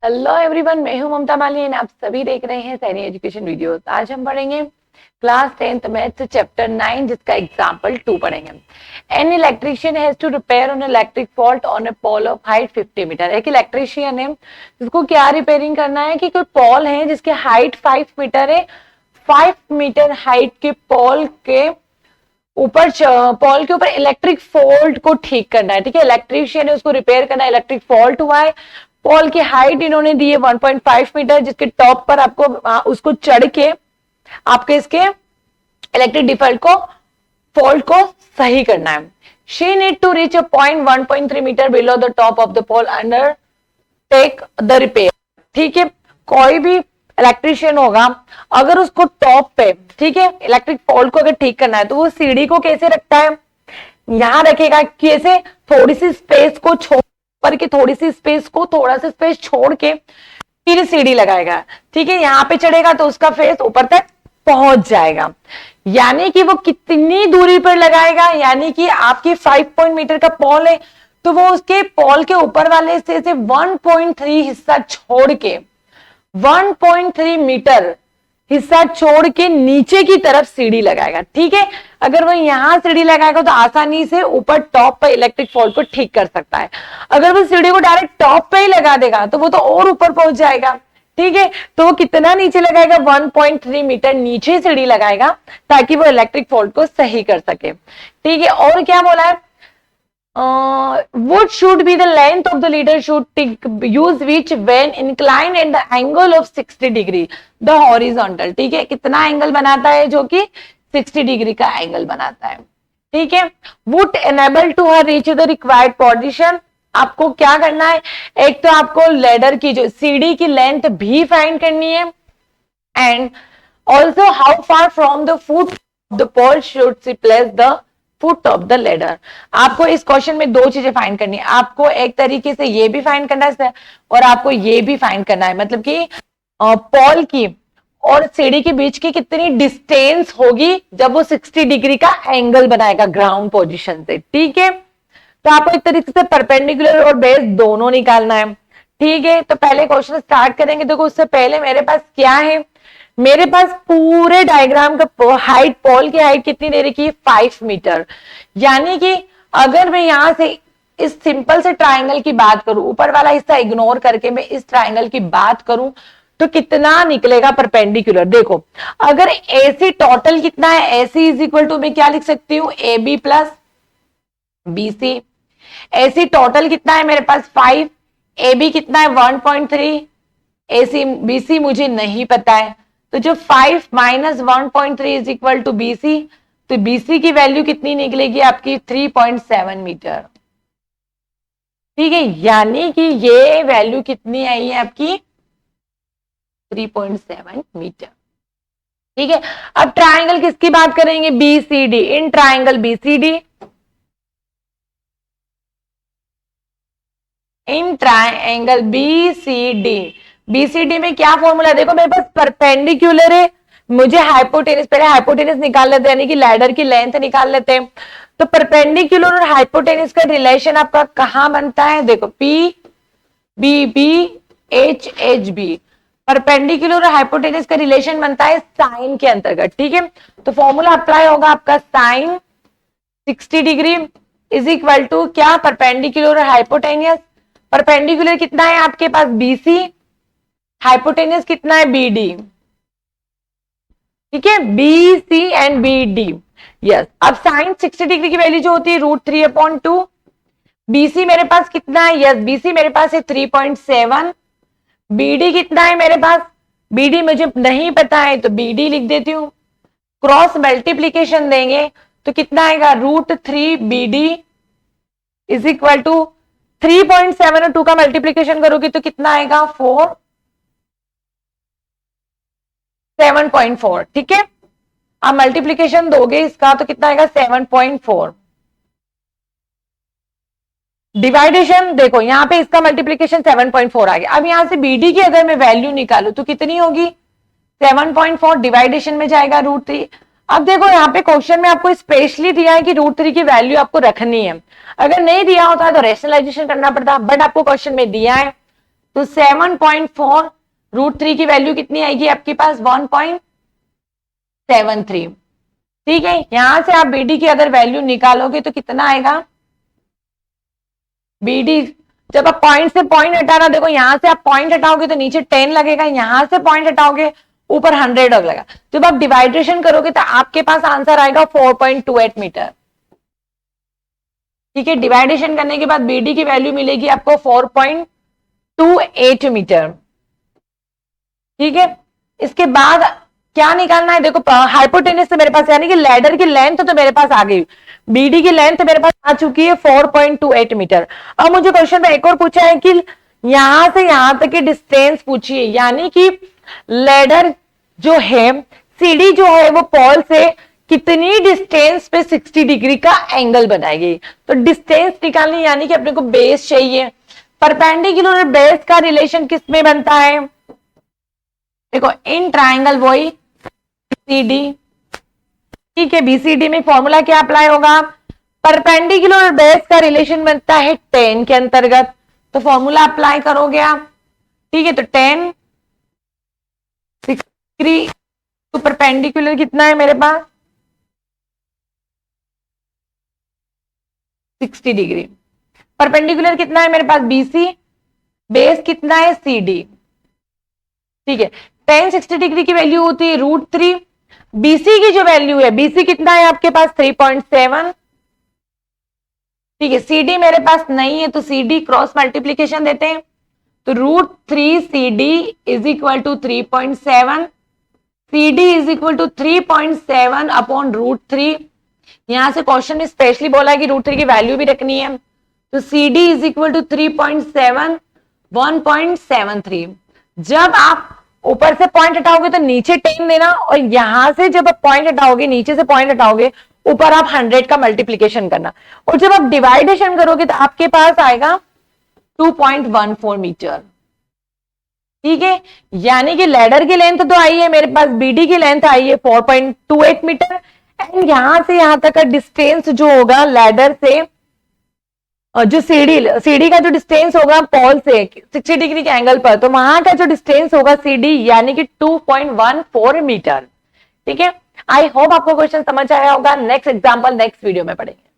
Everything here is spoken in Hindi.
हेलो एवरीवन, मैं हूं ममता मालिनी। आप सभी देख रहे हैं सैनी एजुकेशन वीडियोस। आज हम पढ़ेंगे क्लास 10th मैथ्स चैप्टर 9 जिसका एग्जांपल 2 पढ़ेंगे। An electrician has to repair on electric fault on a pole of height 50 metre. एक इलेक्ट्रिशियन है जिसको क्या रिपेयरिंग करना है कि कोई पोल है जिसकी हाइट 5 मीटर है। 5 मीटर हाइट के पोल के ऊपर इलेक्ट्रिक फॉल्ट को ठीक करना है। ठीक है, इलेक्ट्रिशियन है, उसको रिपेयर करना है। इलेक्ट्रिक फॉल्ट हुआ है, पोल की हाइट इन्होंने दी है 1.5 मीटर, जिसके टॉप पर आपको उसको चढ़ के आपके इसके इलेक्ट्रिक डिफॉल्ट को फॉल्ट को सही करना है। She need to reach a point 1.3 metre below the top of the pole undertake the repair. ठीक है, कोई भी इलेक्ट्रिशियन होगा, अगर उसको टॉप पे, ठीक है, इलेक्ट्रिक फॉल्ट को अगर ठीक करना है तो वो सीढ़ी को कैसे रखता है, यहां रखेगा। कैसे, थोड़ी सी स्पेस को छोड़ पर के थोड़ी सी स्पेस को थोड़ा सा स्पेस छोड़ के फिर सीढ़ी लगाएगा। ठीक है, यहां पे चढ़ेगा तो उसका फेस ऊपर तक पहुंच जाएगा। यानी कि वो कितनी दूरी पर लगाएगा, यानी कि आपकी 5 मीटर का पोल है तो वो उसके पोल के ऊपर वाले हिस्से से 1.3 हिस्सा छोड़ के 1.3 मीटर हिस्सा छोड़ के नीचे की तरफ सीढ़ी लगाएगा। ठीक है, अगर वो यहां सीढ़ी लगाएगा तो आसानी से ऊपर टॉप पर इलेक्ट्रिक फॉल्ट को ठीक कर सकता है। अगर वो सीढ़ी को डायरेक्ट टॉप पे ही लगा देगा तो वो तो और ऊपर पहुंच जाएगा। ठीक है, तो वो कितना नीचे लगाएगा, 1.3 मीटर नीचे सीढ़ी लगाएगा ताकि वो इलेक्ट्रिक फॉल्ट को सही कर सके। ठीक है, और क्या बोला है, what should be the length of the leader should use which when inclined at the angle of 60 degree the horizontal। ठीक है, कितना एंगल बनाता है, जो कि 60 डिग्री का एंगल बनाता है। ठीक है, would enable to her reach the required position। आपको क्या करना है, एक तो आपको लेडर की जो सीढ़ी की लेंथ भी फाइंड करनी है, and also how far from the foot the pole should she place the foot of the ladder. आपको इस क्वेश्चन में दो चीजें फाइंड करनी है। आपको एक तरीके से ये भी फाइंड करना है और आपको ये भी फाइंड करना है, मतलब कि पोल की और सीढ़ी के बीच की कितनी डिस्टेंस होगी जब वो 60 डिग्री का एंगल बनाएगा ग्राउंड पोजीशन से। ठीक है, तो आपको एक तरीके से परपेंडिकुलर और बेस दोनों निकालना है। ठीक है, तो पहले क्वेश्चन स्टार्ट करेंगे। देखो, उससे पहले मेरे पास क्या है, मेरे पास पूरे डायग्राम का हाइट, पोल की हाइट कितनी दे रखी है, 5 मीटर। यानी कि अगर मैं यहां से इस सिंपल से ट्राइंगल की बात करूं, ऊपर वाला हिस्सा इग्नोर करके मैं इस ट्राइंगल की बात करूं तो कितना निकलेगा परपेंडिकुलर। देखो, अगर AC टोटल कितना है, AC इज इक्वल टू मैं क्या लिख सकती हूँ, AB plus BC। AC total कितना है मेरे पास 5, AB कितना है 1.3, AC BC मुझे नहीं पता है, तो जो 5 minus 1.3 is equal to BC, तो BC की वैल्यू कितनी निकलेगी आपकी 3.7 मीटर। ठीक है, यानी कि ये वैल्यू कितनी आई है आपकी 3.7 मीटर। ठीक है, अब ट्राइंगल किसकी बात करेंगे, BCD। In triangle BCD, in triangle BCD में क्या फॉर्मूला, देखो मेरे पास परपेंडिकुलर है, मुझे हाइपोटेनस, पहले हाइपोटेनस निकाल लेते हैं, यानी कि लैडर की लेंथ निकाल लेते हैं। तो परपेंडिकुलर और हाइपोटेनस का रिलेशन आपका कहां बनता है, देखो PBBHHB, परपेंडिकुलर और हाइपोटेनस का रिलेशन बनता है साइन के अंतर्गत। ठीक है, तो फॉर्मूला अप्लाई होगा आपका sine 60 degree is equal to क्या, परपेंडिकुलर और हाइपोटेनस। परपेंडिकुलर कितना है आपके पास BC, हाइपोटेनस कितना है BD। ठीक है, BC एंड BD। यस, अब साइन 60 डिग्री की वैल्यू जो होती है √3/2। BC मेरे पास कितना है, यस BC मेरे पास है 3.7। BD कितना है मेरे पास, BD मुझे नहीं पता है तो BD लिख देती हूँ। क्रॉस मल्टीप्लीकेशन देंगे तो कितना आएगा, √3BD इज इक्वल टू 3.7 और 2 का मल्टीप्लीकेशन करोगे तो कितना आएगा 7.4। ठीक है, आप मल्टीप्लीकेशन दोगे इसका तो कितना आएगा 7.4। डिवाइडेशन देखो, यहां पे इसका मल्टीप्लीकेशन 7.4 आ गया। अब यहां से BD की अगर मैं वैल्यू निकालू तो कितनी होगी, 7.4 डिवाइडेशन में जाएगा √3। अब देखो यहाँ पे क्वेश्चन में आपको स्पेशली दिया है कि √3 की वैल्यू आपको रखनी है। अगर नहीं दिया होता है तो रेशनलाइजेशन करना पड़ता, बट आपको क्वेश्चन में दिया है तो 7.4 √3 की वैल्यू कितनी आएगी आपके पास 1.73। ठीक है, यहां से आप बीडी की अगर वैल्यू निकालोगे तो कितना आएगा बीडी, जब आप पॉइंट से पॉइंट हटाना, देखो यहां से आप पॉइंट हटाओगे तो नीचे 10 लगेगा, यहां से पॉइंट हटाओगे ऊपर 100 लगेगा। जब आप डिवाइडेशन करोगे तो आपके पास आंसर आएगा 4.28 मीटर। ठीक है, डिवाइडेशन करने के बाद बीडी की वैल्यू मिलेगी आपको 4.28 मीटर। ठीक है, इसके बाद क्या निकालना है, देखो हाइपोटेनस से मेरे पास, यानी कि लैडर की लेंथ तो मेरे पास आ गई, बीडी की लेंथ मेरे पास आ चुकी है 4.28 मीटर। अब मुझे क्वेश्चन में एक और पूछा है कि यहां से यहां तक की डिस्टेंस पूछिए, यानी कि लैडर जो है, सीढ़ी जो है वो पॉल से कितनी डिस्टेंस पे 60 डिग्री का एंगल बनाएगी। तो डिस्टेंस निकालनी, यानी कि अपने को बेस चाहिए। परपेंडिकुलर बेस का रिलेशन किस में बनता है, देखो इन ट्राइंगल वही सीडी। ठीक है, बीसीडी में फॉर्मूला क्या अप्लाई होगा, परपेंडिकुलर बेस का रिलेशन बनता है 10 के अंतर्गत, तो फॉर्मूला अप्लाई करोगे आप। ठीक है, तो 10 60 तो परपेंडिकुलर कितना है मेरे पास 60 डिग्री। परपेंडिकुलर कितना है मेरे पास बीसी, बेस कितना है सीडी। ठीक है, 10 60 डिग्री की वैल्यू होती है √3। बीसी की जो वैल्यू है, बीसी कितना है आपके पास 3.7। ठीक है, सीडी मेरे पास नहीं है तो सीडी क्रॉस मल्टीप्लीकेशन देते हैं, तो √3 CD is equal to 3.7, CD is equal to 3.7 upon √3। यहां से क्वेश्चन में स्पेशली बोला है कि √3 की वैल्यू भी रखनी है, तो CD इज इक्वल टू 3.7 1.73। जब आप ऊपर से पॉइंट हटाओगे तो नीचे 10 देना, और यहां से जब आप पॉइंट हटाओगे, नीचे से पॉइंट हटाओगे, ऊपर आप 100 का मल्टीप्लीकेशन करना, और जब आप डिवाइडेशन करोगे तो आपके पास आएगा 2.14 मीटर। ठीक है, यानी कि लैडर की लेंथ तो आई है मेरे पास, बीडी की लेंथ आई है 4.28 मीटर, एंड यहां से यहां तक का डिस्टेंस जो होगा लैडर से, जो सीडी का जो डिस्टेंस होगा पॉल से 60 डिग्री के एंगल पर, तो वहां का जो डिस्टेंस होगा सीडी यानी कि 2.14 मीटर। ठीक है, आई होप आपको क्वेश्चन समझ आया होगा। नेक्स्ट एग्जांपल नेक्स्ट वीडियो में पढ़ेंगे।